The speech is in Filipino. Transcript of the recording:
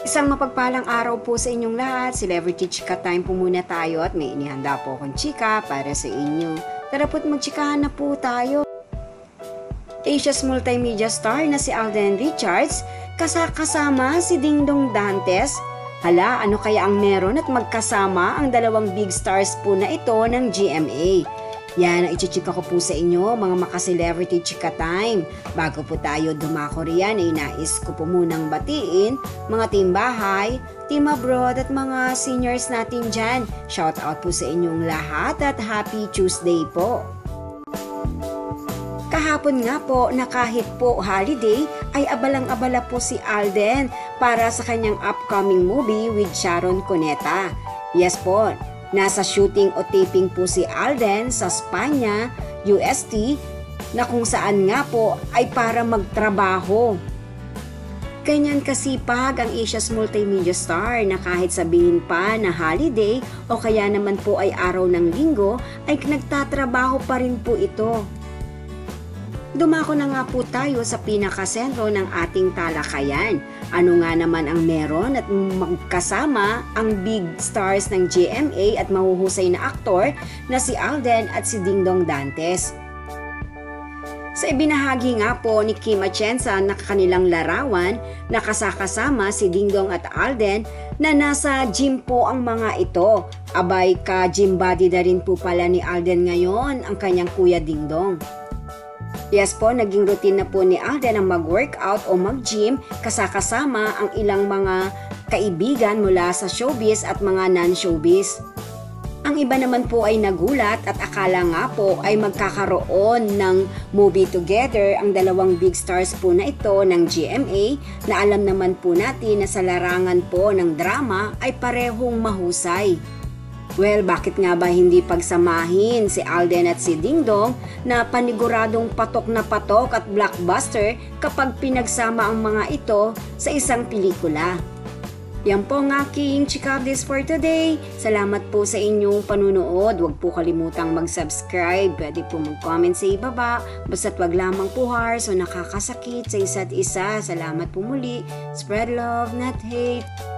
Isang mapagpalang araw po sa inyong lahat. Celebrity Chika Time po muna tayo at may inihanda po akong chika para sa inyo. Tara po't magchikahan na po tayo. Asia's multimedia star na si Alden Richards kasama si Dingdong Dantes. Hala, ano kaya ang meron at magkasama ang dalawang big stars po na ito ng GMA? Yan ang ichichika ko po sa inyo, mga maka-celebrity chika time. Bago po tayo dumako riyan, ay nais ko po munang batiin mga team bahay, team abroad at mga seniors natin dyan. Shout out po sa inyong lahat at happy Tuesday po. Kahapon nga po na kahit po holiday ay abalang-abala po si Alden para sa kanyang upcoming movie with Sharon Cuneta. Yes po, nasa shooting o taping po si Alden sa Spanya, UST, na kung saan nga po ay para magtrabaho. Ganyan kasipag ang Asia's multimedia star na kahit sabihin pa na holiday o kaya naman po ay araw ng linggo ay nagtatrabaho pa rin po ito. Dumako na nga po tayo sa pinakasentro ng ating talakayan. Ano nga naman ang meron at magkasama ang big stars ng GMA at mahuhusay na aktor na si Alden at si Dingdong Dantes. Sa ibinahagi nga po ni Kim Atienza na kanilang larawan, nakasakasama si Dingdong at Alden na nasa gym po ang mga ito. Abay ka-gym body na rin po pala ni Alden ngayon ang kanyang kuya Dingdong. Yes po, naging routine na po ni Alden ang mag-workout o mag-gym kasakasama ang ilang mga kaibigan mula sa showbiz at mga non-showbiz. Ang iba naman po ay nagulat at akala nga po ay magkakaroon ng movie together ang dalawang big stars po na ito ng GMA na alam naman po natin na sa larangan po ng drama ay parehong mahusay. Well, bakit nga ba hindi pagsamahin si Alden at si Dingdong na paniguradong patok na patok at blockbuster kapag pinagsama ang mga ito sa isang pelikula? Yan po ang aking chika updates for today. Salamat po sa inyong panunood. Huwag po kalimutang mag-subscribe. Pwede po mag-comment sa ibaba. Basta't wag lamang po harsh o nakakasakit sa isa't isa. Salamat po muli. Spread love, not hate.